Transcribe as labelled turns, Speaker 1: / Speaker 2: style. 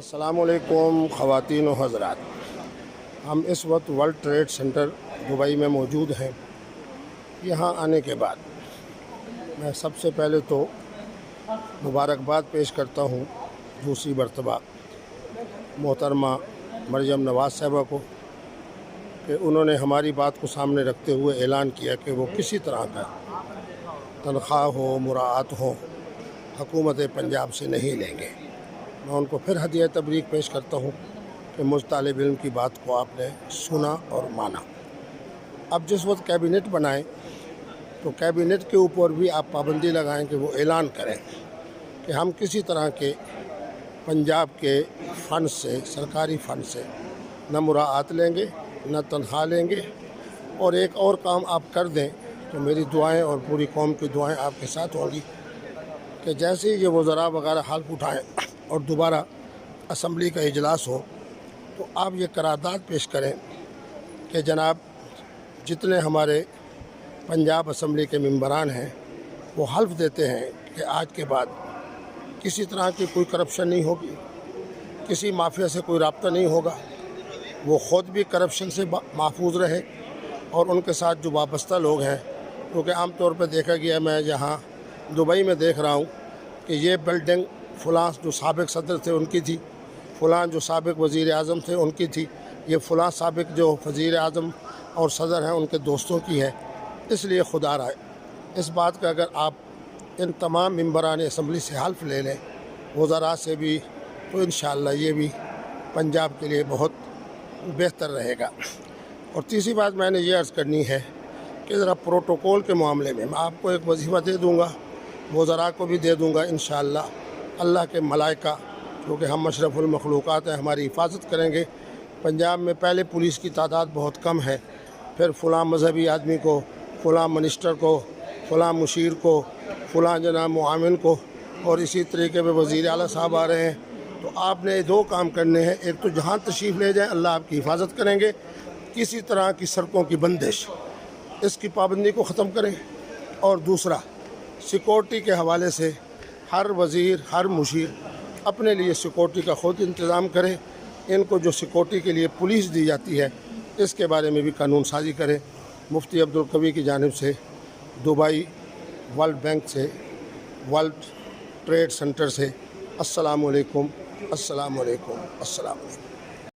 Speaker 1: السلام علیکم خواتین و حضرات، ہم اس وقت ورلڈ ٹریڈ سینٹر دبئی میں موجود ہیں۔ یہاں آنے کے بعد میں سب سے پہلے تو مبارکباد پیش کرتا ہوں دوسری مرتبہ محترمہ مریم نواز صاحبہ کو کہ انہوں نے ہماری بات کو سامنے رکھتے ہوئے اعلان کیا کہ وہ کسی طرح کا تنخواہ ہو، مراعات ہو، حکومت پنجاب سے نہیں لیں گے۔ میں ان کو پھر ہدیہ تبریک پیش کرتا ہوں کہ مجھ طالب علم کی بات کو آپ نے سنا اور مانا۔ اب جس وقت کیبنٹ بنائیں تو کیبنٹ کے اوپر بھی آپ پابندی لگائیں کہ وہ اعلان کریں کہ ہم کسی طرح کے پنجاب کے فنڈ سے، سرکاری فنڈ سے نہ مراعات لیں گے، نہ تنخواہ لیں گے۔ اور ایک اور کام آپ کر دیں تو میری دعائیں اور پوری قوم کی دعائیں آپ کے ساتھ ہوں گی کہ جیسے ہی یہ وزراء وغیرہ حلف اٹھائیں اور دوبارہ اسمبلی کا اجلاس ہو تو آپ یہ قرارداد پیش کریں کہ جناب جتنے ہمارے پنجاب اسمبلی کے ممبران ہیں وہ حلف دیتے ہیں کہ آج کے بعد کسی طرح کی کوئی کرپشن نہیں ہوگی، کسی مافیا سے کوئی رابطہ نہیں ہوگا، وہ خود بھی کرپشن سے محفوظ رہے اور ان کے ساتھ جو وابستہ لوگ ہیں، کیونکہ عام طور پہ دیکھا گیا، میں یہاں دبئی میں دیکھ رہا ہوں کہ یہ بلڈنگ فلاں جو سابق صدر تھے ان کی تھی، فلاں جو سابق وزیر اعظم تھے ان کی تھی، یہ فلاں سابق جو وزیر اعظم اور صدر ہیں ان کے دوستوں کی ہے۔ اس لیے خدا رائے اس بات کا اگر آپ ان تمام ممبران اسمبلی سے حلف لے لیں، وزراء سے بھی، تو انشاءاللہ یہ بھی پنجاب کے لیے بہت بہتر رہے گا۔ اور تیسری بات میں نے یہ عرض کرنی ہے کہ ذرا پروٹوکول کے معاملے میں آپ کو ایک وظیفہ دے دوں گا، وزراء کو بھی دے دوں گا انشاءاللہ۔ اللہ کے ملائکہ کیونکہ ہم اشرف المخلوقات ہیں، ہماری حفاظت کریں گے۔ پنجاب میں پہلے پولیس کی تعداد بہت کم ہے، پھر فلاں مذہبی آدمی کو، فلاں منسٹر کو، فلاں مشیر کو، فلاں جناب معاون کو، اور اسی طریقے پہ وزیر اعلیٰ صاحب آ رہے ہیں۔ تو آپ نے دو کام کرنے ہیں، ایک تو جہاں تشریف لے جائیں اللہ آپ کی حفاظت کریں گے، کسی طرح کی سڑکوں کی بندش اس کی پابندی کو ختم کریں، اور دوسرا سیکورٹی کے حوالے سے ہر وزیر، ہر مشیر اپنے لیے سیکورٹی کا خود انتظام کرے۔ ان کو جو سیکورٹی کے لیے پولیس دی جاتی ہے اس کے بارے میں بھی قانون سازی کرے۔ مفتی عبدالقوی کی جانب سے دبئی ورلڈ بینک سے، ورلڈ ٹریڈ سینٹر سے، السلام علیکم، السلام علیکم، السلام علیکم۔